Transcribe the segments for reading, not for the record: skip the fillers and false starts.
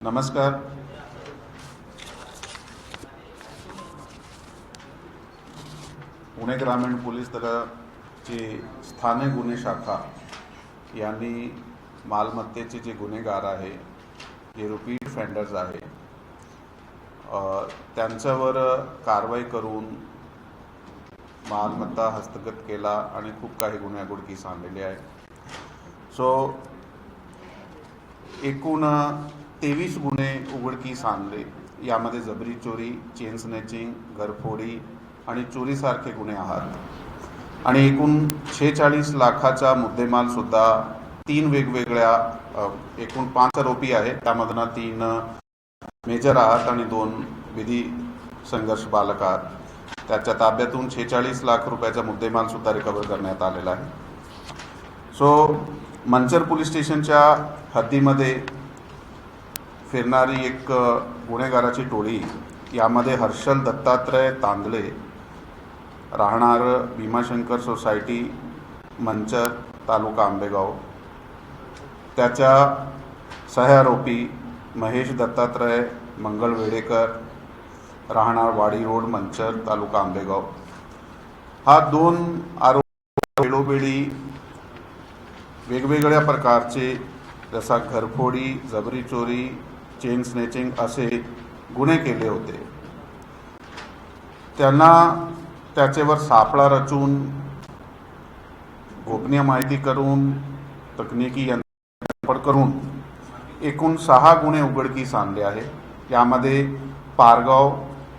नमस्कार. पुणे ग्रामीण पोलीस दलाची स्थानिक गुन्हे शाखा यांनी मालमत्तेचे जे गुन्हेगार आहे, जे रिपीट फेंडर्स आहे, त्यांच्यावर कारवाई करून मालमत्ता हस्तगत केला आणि खूप काही गुन्हे उघडकीस आणलेले आहे. एकूण 23 गुन्हे उघडकीस आणले. यामध्ये जबरी चोरी, चेन स्नॅचिंग, घरफोडी आणि चोरीसारखे गुन्हे आहेत आणि एकूण 46 लाखाचा मुद्देमाल सुद्धा 3 वेगवेगळ्या एकूण 5 आरोपी आहेत. त्यामधून 3 मेजर आहात आणि 2 विधी संघर्ष बालक आहात. त्याच्या ताब्यातून 46 लाख रुपयाचा मुद्देमाल सुद्धा रिकव्हर करण्यात आलेला आहे. मंचर पोलीस स्टेशनच्या हद्दीमध्ये फिरणारी एक गुन्हेगाराची टोळी, यामध्ये हर्षल दत्तात्रय तांदळे, राहणार भीमाशंकर सोसायटी, मंचर, तालुका आंबेगाव, त्याच्या सहआरोपी महेश दत्तात्रय मंगळवेडेकर, राहणार वाडी रोड, मंचर, तालुका आंबेगाव, हा 2 आरोपी वेळोवेळी वेगवेगळ्या प्रकारचे जसा घरफोडी, जबरी चोरी, चेन स्नॅचिंग असे गुन्हे केले होते. त्यांना त्याच्यावर सापळा रचून गोपनीय माहिती करून तकनिकी यंत्रणा करून एकूण 6 गुन्हे उघडकीस आणले आहे. यामध्ये पारगाव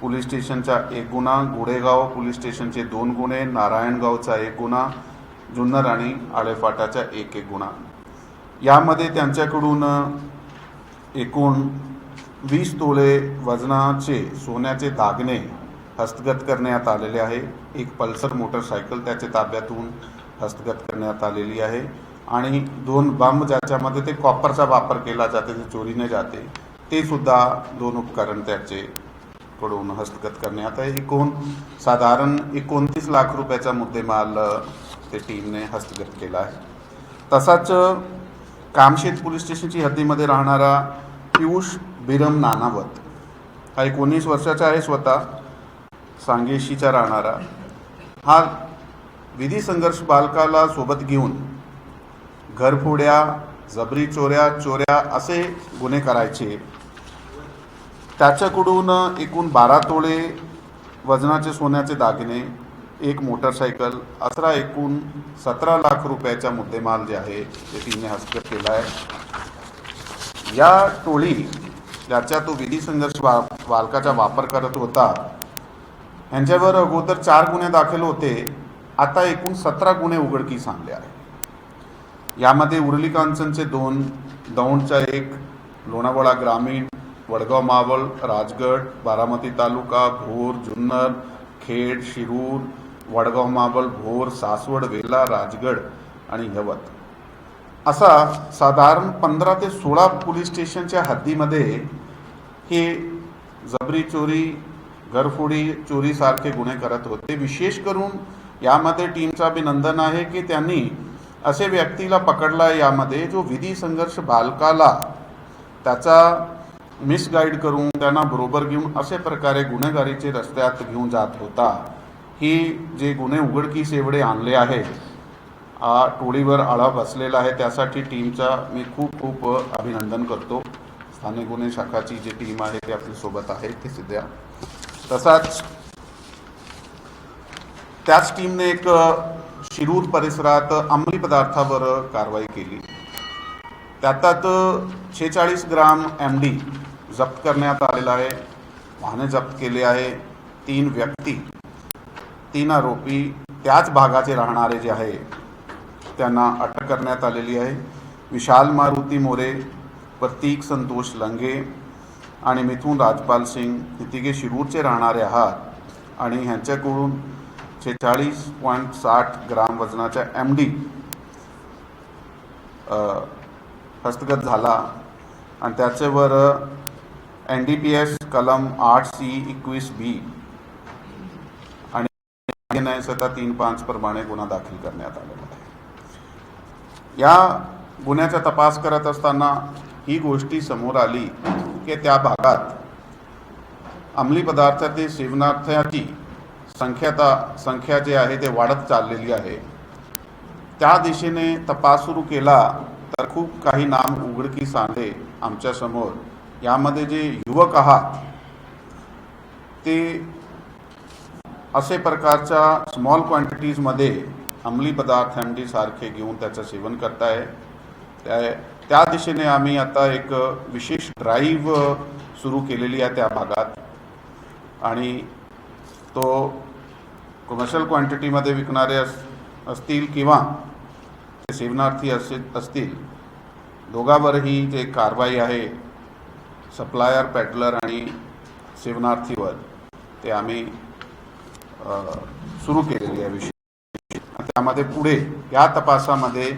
पोलीस स्टेशनचा 1 गुन्हा, गुडेगाव पोलीस स्टेशनचे 2 गुन्हे, नारायणगावचा 1 गुन्हा, जुन्नर आणि आळेफाटाचा 1 गुन्हा. यामध्ये त्यांच्याकडून एकूण 20 तोळे वजनाचे सोन्याचे दागिने हस्तगत करण्यात आलेले आहे. एक पल्सर मोटरसायकल त्याच्या ताब्यातून हस्तगत करण्यात आलेली आहे आणि 2 बंब ज्याच्यामध्ये ते कॉपरचा वापर केला जाते, ते चोरीने जाते, ते सुद्धा 2 उपकरण त्याच्याकडून हस्तगत करण्यात आहे. एकूण साधारण 29 लाख रुपयाचा मुद्देमाल ते टीमने हस्तगत केला आहे. तसाच कामशेत पोलीस स्टेशनची हद्दीमध्ये राहणारा पियुष बिरम नानावत, हा 19 वर्षाचा आहे, स्वतः सांगेशीचा राहणारा, हा विधी संघर्ष बालकाला सोबत घेऊन घरफोड्या, जबरी चोऱ्या असे गुन्हे करायचे. त्याच्याकडून एकूण 12 तोळे वजनाचे सोन्याचे दागिने, 1 मोटरसायकल, असा एकूण 17 लाख रुपयाचा मुद्देमाल जे आहे ते तिने हस्तगत केला आहे. या टोळी ज्याचा तो विधी संघर्ष बालकाचा वापर करत होता, यांच्यावर अगोदर 4 गुन्हे दाखल होते. आता एकूण 17 गुन्हे उघडकीस आणले आहे. यामध्ये उरली कांचनचे 2, दौंडचा 1, लोणावळा ग्रामीण, वडगाव मावळ, राजगड, बारामती तालुका, भोर, जुन्नर, खेड, शिरूर, वडगाव मावळ, भोर, सासवड, वेला, राजगड आणि यवत, असा साधारण 15 ते 16 पोलीस स्टेशनच्या हद्दीमध्ये हे जबरी चोरी, घरफोडी, चोरीसारखे गुन्हे करत होते. विशेष करून यामध्ये टीमचं अभिनंदन आहे की त्यांनी असे व्यक्तीला पकडला यामध्ये जो विधी संघर्ष बालकाला त्याचा मिसगाईड करून त्यांना बरोबर घेऊन असे प्रकारे गुन्हेगारीचे रस्त्यात घेऊन जात होता. ही जे गुन्हे उघडकीस एवढे आणले आहेत, टोळीवर आळा बसलेला आहे, त्यासाठी टीमचा मी खूप अभिनंदन करतो. स्थानिक गुन्हे शाखाची जी टीम आहे ती आपल्यासोबत आहे ती सध्या. तसाच त्याच टीमने एक शिरूर परिसरात अंमली पदार्थावर कारवाई केली. त्यात 46 ग्राम MD जप्त करण्यात आलेला आहे. वाहने जप्त केले आहे. 3 व्यक्ती, 3 आरोपी त्याच भागाचे राहणारे जे आहे त्यांना अटक करण्यात आलेली आहे. विशाल मारुती मोरे, प्रतीक संतोष लंगे आणि मिथुन राजपाल सिंग हे तिघे शिरूरचे राहणारे आहात आणि ह्यांच्याकडून 46.60 ग्राम वजनाचा MD हस्तगत झाला आणि त्याच्यावर NDPS कलम 8C 21B आणि 305 प्रमाणे गुन्हा दाखल करण्यात आलेला आहे. या गुन्ह्याचा तपास करत असताना ही गोष्टी समोर आली की त्या भागात अंमली पदार्थातील सेवनार्थ्याची संख्या जे आहे ते वाढत चाललेली आहे। त्या दिशेने तपास सुरू केला तर खूप काही नाम उघडकीस आले आमच्या समोर। यामध्ये जे युवक आहात ते असे प्रकारच्या स्मॉल क्वांटिटीजमध्ये अंमली पदार्थांची सारखे घेऊन त्याचं सेवन करताय। त्या दिशेने आम्ही आता एक विशेष ड्राईव्ह सुरू केलेली आहे त्या भागात आणि तो कमर्शियल क्वांटिटीमध्ये विकणारे असतील किंवा ते सेवनार्थी असतील दोघांवरही जे कारवाई आहे सप्लायर पॅडलर आणि सेवनार्थीवर ते आम्ही सुरू केलेली आहे विषय। त्यामध्ये पुढे या तपासामध्ये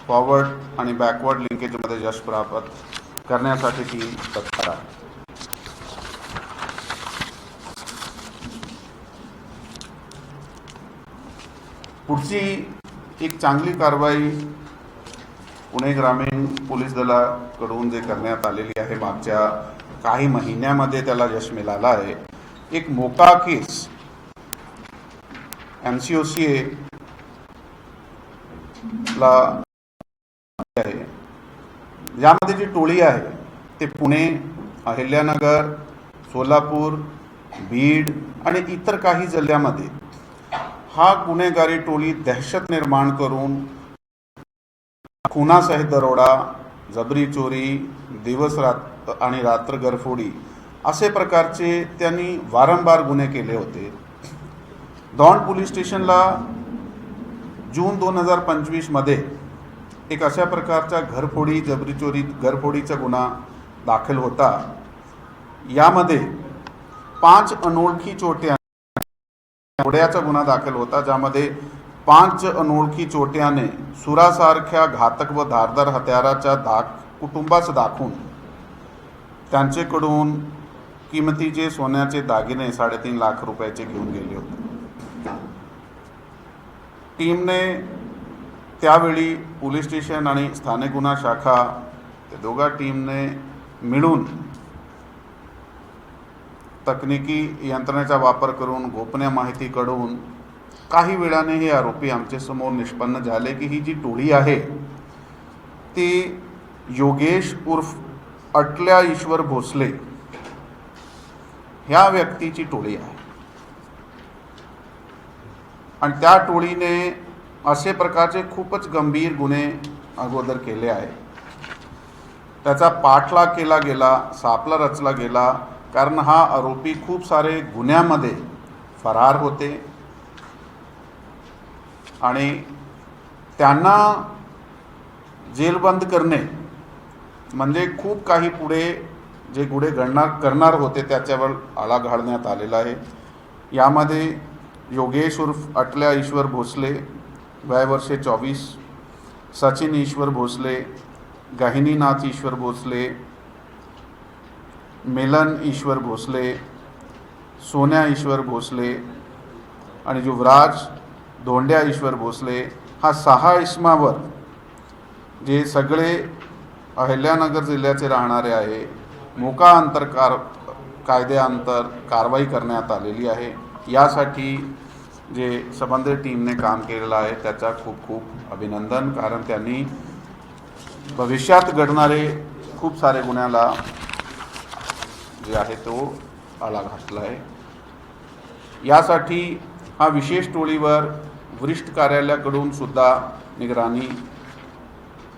फॉरवर्ड आणि बॅकवर्ड लिंकेजमध्ये यश प्राप्त करण्यासाठी ती तत्पर आहे। पुढची एक चांगली कारवाई पुणे ग्रामीण पोलीस दलाकडून जे करण्यात आलेली आहे मागच्या काही महिन्यामध्ये त्याला यश मिळालं आहे। एक मोका केस MCOCA ला आहे, ज्यामध्ये जी टोळी आहे ते पुणे, अहिल्यानगर, सोलापूर, बीड आणि इतर काही जिल्ह्यामध्ये हा गुन्हेगारी टोळी दहशत निर्माण करून खुनासहित दरोडा, जबरी चोरी, दिवस आणि रात्र घरफोडी असे प्रकारचे त्यांनी वारंवार गुन्हे केले होते। दौंड पोलीस स्टेशनला जून 2025 मध्ये एक अशा प्रकारचा घरफोडी, जबरी चोरी, घरफोडीचा गुन्हा दाखल होता। यामध्ये 5 अनोळखी चोरट्याचा गुन्हा दाखल होता, ज्यामध्ये 5 अनोळखी चोरट्याने सुरासारख्या घातक व धारदार हत्याराचा कुटुंबास दाखवून त्यांच्याकडून किमतीचे सोन्याचे दागिने 3.5 लाख रुपयाचे घेऊन गेले होते। टीमने त्यावेळी पोलीस स्टेशन आणि स्थानिक गुन्हा शाखा त्या दोघा टीमने मिळून तकनिकी यंत्रणेचा वापर करून गोपनीय माहिती कळवून काही वेळाने हे आरोपी आमच्या समोर निष्पन्न झाले की ही जी टोळी आहे ती योगेश उर्फ अटल्या ईश्वर भोसले ह्या व्यक्तीची टोळी आहे आणि त्या टोळीने असे प्रकारचे खूपच गंभीर गुन्हे अगोदर केले आहे। त्याचा पाठलाग केला गेला, सापळा रचला गेला, कारण हा आरोपी खूप सारे गुन्ह्यामध्ये फरार होते आणि त्यांना जेलबंद करणे म्हणजे खूप काही पुढे जे गुन्हे करणार होते त्याच्यावर आळा घालण्यात आलेला आहे। यामध्ये योगेश उर्फ अटल्या ईश्वर भोसले वय वर्ष 24, सचिन ईश्वर भोसले, गहिनीनाथ ईश्वर भोसले, मिलन ईश्वर भोसले, सोन्या ईश्वर भोसले आणि युवराज धोंड्या ईश्वर भोसले हा 6 इसमावर जे सगळे अहिल्यानगर जिल्ह्याचे राहणारे आहे मोका कायद्याअंतर कारवाई करण्यात आलेली आहे। यासाठी जे संबंधित टीमने काम केलेलं आहे त्याचा खूप खूप अभिनंदन, कारण त्यांनी भविष्यात घडणारे खूप सारे गुन्ह्याला जे आहे तो आळा घातला आहे। यासाठी हा विशेष टोळीवर वरिष्ठ कार्यालयाकडून सुद्धा निगराणी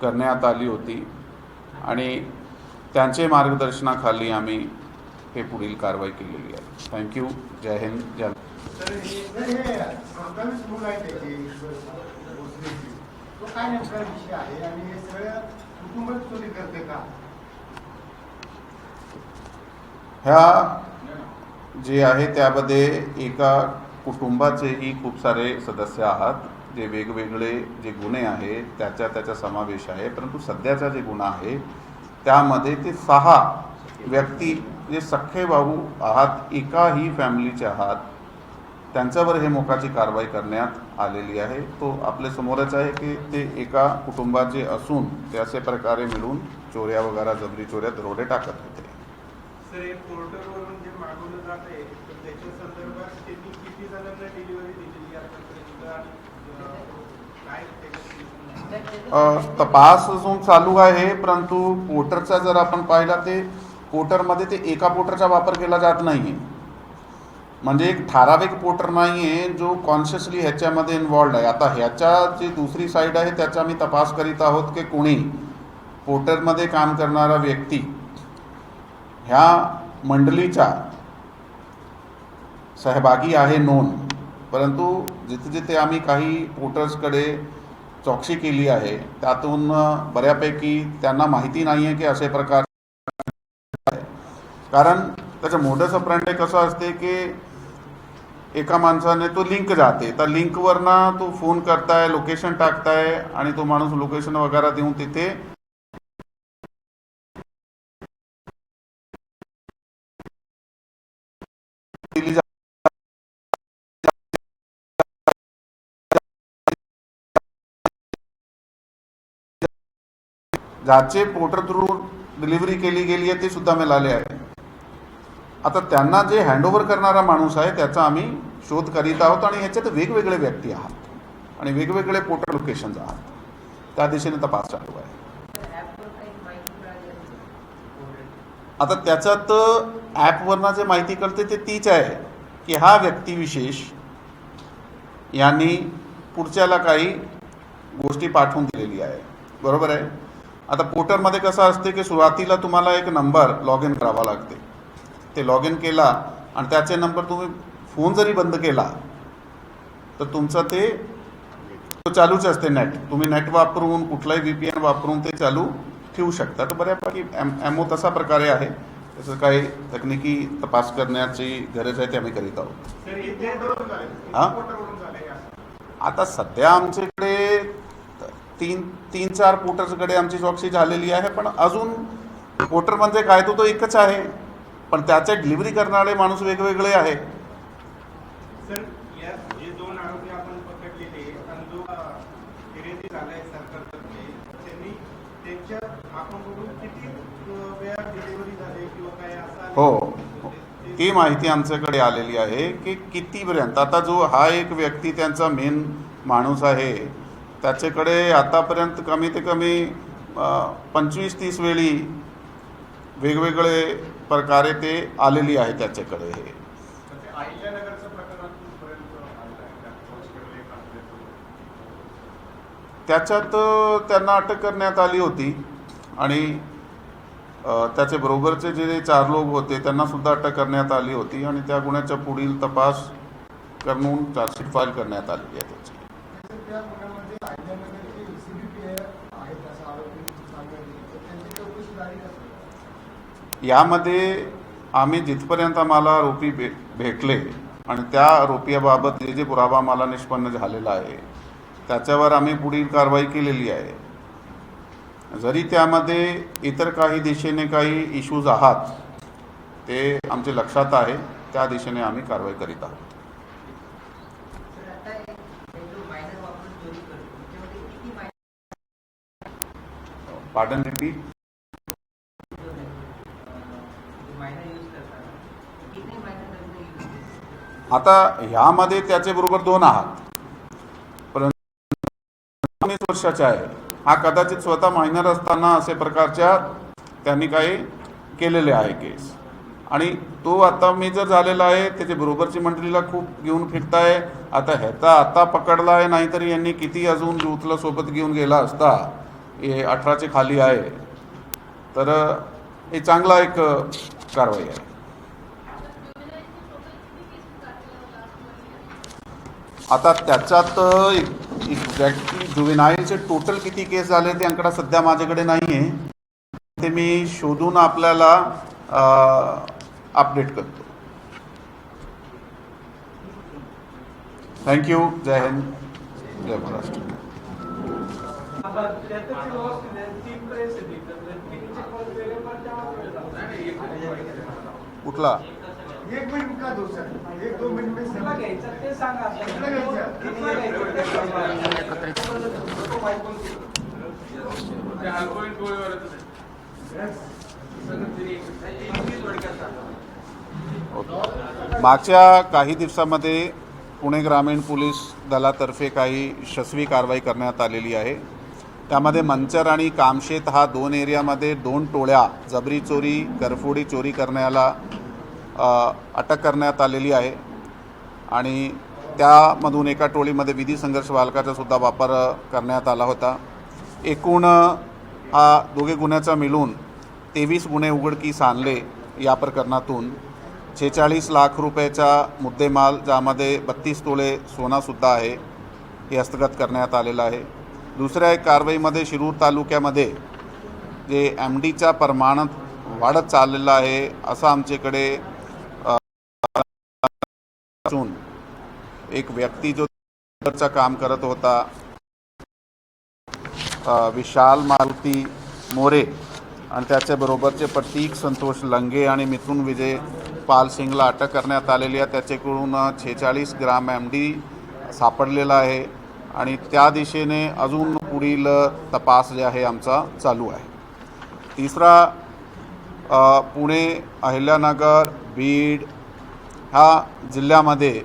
करण्यात आली होती आणि त्यांचे मार्गदर्शनाखाली आम्ही हे पुढील कारवाई केलेली आहे। थँक्यू। जय हिंद, जय ह्या जे आहे त्यामध्ये एका कुटुंबाचेही खूप सारे सदस्य आहात, जे वेगवेगळे जे गुन्हे आहेत त्याचा समावेश आहे। परंतु सध्याचा जे गुन्हा आहे त्यामध्ये ते 6 व्यक्ती जे सख्खे भाऊ आहात, एकाही फॅमिलीचे आहात, त्यांच्यावर हे मोकाची कारवाई करण्यात आलेली आहे. तो आपल्या समोरच आहे की ते एका कुटुंबाचे असून ते असे प्रकारे मिळून चोऱ्या वगैरे जबरी चोऱ्या दरोडे टाकत होते. सर हे पोर्टलवरून जे मागवलं जात आहे तर त्याच्या संदर्भात त्यांनी किती जणांना डिलिव्हरी दिलेली आहे आतापर्यंत आणि काय तपास अजून चालू आहे, परंतु पोर्टरचा जर आपण पाहिला ते पोर्टरमध्ये ते एका पोर्टरचा वापर केला जात नाही आहे. म्हणजे एक ठराविक पोर्टर नाही आहे जो कॉन्शियसली ह्याच्यामध्ये इन्वॉल्ड आहे. आता ह्याच्या जी दुसरी साईड आहे त्याचा मी तपास करीत आहोत की कोणी पोर्टरमध्ये काम करणारा व्यक्ती ह्या मंडळीचा सहभागी आहे नोंद. परंतु जिथे जिथे आम्ही काही पोर्टर्सकडे चौकशी केली आहे त्यातून बऱ्यापैकी त्यांना माहिती नाही आहे की असे प्रकार आहे. कारण त्याचं मोडस ऑपरेंडी कसं असते की एका माणसाने तो लिंक जाते तर लिंकवरनं तो फोन करताय, लोकेशन टाकताय आणि तो माणूस लोकेशन वगैरे देऊन तिथे दिली ज्याचे पोर्टर थ्रू डिलिव्हरी केली गेली आहे ते सुद्धा मिळाले आहे. आता त्यांना जे हँडओव्हर करणारा माणूस आहे त्याचा आम्ही शोध करीत आहोत आणि ह्याच्यात वेगवेगळे व्यक्ती आहात आणि वेगवेगळे पोर्टर लोकेशन्स आहात. त्या दिशेने तपास चालू आहे. आता त्याच्यात ॲपवरनं जे माहिती कळते ते तीच आहे की हा व्यक्तिविशेष यांनी पुढच्याला काही गोष्टी पाठवून दिलेली आहे. बरोबर आहे. आता पोर्टरमध्ये कसं असते की सुरुवातीला तुम्हाला एक नंबर लॉग इन करावा लागते. ते लॉग इन केला आणि त्याचे नंबर तुम्ही फोन जरी बंद केला तर तुमचं ते चालूच असते. नेट तुम्ही नेट वापरून कुठलाही VPN वापरून ते चालू ठेवू शकता. तर बऱ्यापैकी MO तसा प्रकारे आहे. त्याचं काही तकनिकी तपास करण्याची गरज आहे ते आम्ही करीत आहोत. हां, आता सध्या आमच्याकडे तीन चार पोर्टर्सकडे आमची चौकशी झालेली आहे. पण अजून पोर्टर म्हणजे काय तो एकच आहे पण त्याच्या डिलिव्हरी करणारे माणूस वेगवेगळे आहे. सर या जे दोन आरोपी आपण पकडलेले आणि जो खरेदी झालाय सरकारतर्फे त्यांनी त्यांच्या अकाउंटवरून किती वेळा डिलिव्हरी झाली किंवा काय असं हो, ती माहिती आमच्याकडे आलेली आहे की कितीपर्यंत. आता जो हा एक व्यक्ती त्यांचा मेन माणूस आहे त्याच्याकडे आतापर्यंत कमी ते कमी 25-30 वेळी वेगवेगळे प्रकारे ते आलेली आहे त्याच्याकडे. हे त्याच्यात त्यांना अटक करण्यात आली होती आणि त्याचे बरोबरचे जे 4 लोक होते त्यांना सुद्धा अटक करण्यात आली होती आणि त्या गुन्ह्याचा पुढील तपास करून चार्जशीट फाईल करण्यात आलेली आहे त्याची. यामध्ये आम्ही जिथपर्यंत आम्हाला आरोपी भेटले आणि त्या आरोपीबाबत जे पुरावा आम्हाला निष्पन्न झालेला आहे त्याच्यावर आम्ही पुढील कारवाई केलेली आहे. जरी त्यामध्ये इतर काही दिशेने काही इश्यूज आहात ते आमच्या लक्षात आहे, त्या दिशेने आम्ही कारवाई करीत आहोत. Pardon repeat. आता ह्यामध्ये त्याचे बरोबर 2 आहात परंतु 19 वर्षाचा आहे. हा कदाचित स्वतः मायनर असताना असे प्रकारच्या त्यांनी काही केलेले आहे केस आणि तो आता मेजर झालेला आहे. त्याच्या बरोबरची मंडळीला खूप घेऊन फिरताय. आता ह्याचा आता पकडला आहे, नाहीतरी यांनी किती अजून युथला सोबत घेऊन गेला असता. हे 18चे खाली आहे तर हे चांगला एक कारवाई आहे. आता त्याच्यात एक्झॅक्टली जुवेनाईलचे टोटल किती केस झाले ते आकडा सध्या माझ्याकडे नाही आहे. ते मी शोधून आपल्याला अपडेट करतो. थँक्यू. जय हिंद, जय महाराष्ट्र. कुठला एक मिनिट का दो सर, एक दो मिनिट में कुठला घ्यायचा ते सांगा. कुठला घ्यायचा? कितला घ्यायचा ते मागच्या काही दिवसामध्ये पुणे ग्रामीण पोलीस दलातर्फे काही यशस्वी कारवाई करण्यात आलेली आहे. त्यामध्ये मंचर आणि कामशेत हा 2 एरियामध्ये 2 टोळ्या जबरी चोरी घरफोडी चोरी करण्याला अटक करण्यात आलेली आहे आणि त्यामधून एका टोळीमध्ये विधी संघर्ष बालकाचा सुद्धा वापर करण्यात आला होता. एकूण हा दोघे गुन्ह्याचा मिळून 23 गुन्हे उघडकीस आणले. या प्रकरणातून 46 लाख रुपयाचा मुद्देमाल ज्यामध्ये 32 तोळे सोनासुद्धा आहे हे हस्तगत करण्यात आलेलं आहे. दुसऱ्या एक कारवाईमध्ये शिरूर तालुक्यामध्ये जे MDच्या प्रमाणात वाढत चाललेलं आहे असं आमच्याकडे असून एक व्यक्ती जो काम करत होता विशाल मारुती मोरे आणि त्याच्याबरोबरचे प्रतीक संतोष लंगे आणि मिथुन विजय पाल सिंगला अटक करण्यात आलेली आहे. त्याच्याकडून 46 ग्राम MD सापडलेला आहे आणि त्या दिशेने अजून पुढील तपास जे आहे आमचा चालू आहे. तिसरा पुणे, अहिल्यानगर, बीड ह्या जिल्ह्यामध्ये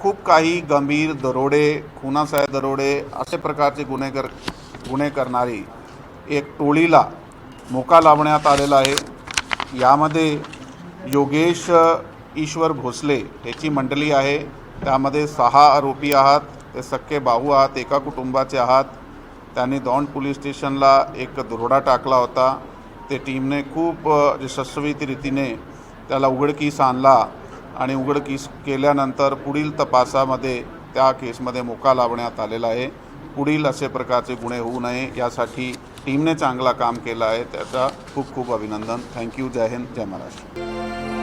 खूप काही गंभीर दरोडे, खुनासह दरोडे असे प्रकारचे गुन्हे करणारी एक टोळीला मोका लावण्यात आलेला आहे. यामध्ये योगेश ईश्वर भोसले याची मंडळी आहे. त्यामध्ये 6 आरोपी आहात. ते सख्खे भाऊ आहात, एका कुटुंबाचे आहात. त्यांनी दौंड पोलीस स्टेशनला एक दरोडा टाकला होता. ते टीमने खूप यशस्वीरीतीने त्याला उघडकीस आणला आणि उघडकीस केल्यानंतर पुढील तपासामध्ये त्या केसमध्ये मोका लावण्यात आलेला आहे. पुढील असे प्रकारचे गुन्हे होऊ नये यासाठी टीमने चांगला काम केलं आहे. त्याचा खूप खूप अभिनंदन. थँक्यू. जय हिंद, जय महाराष्ट्र.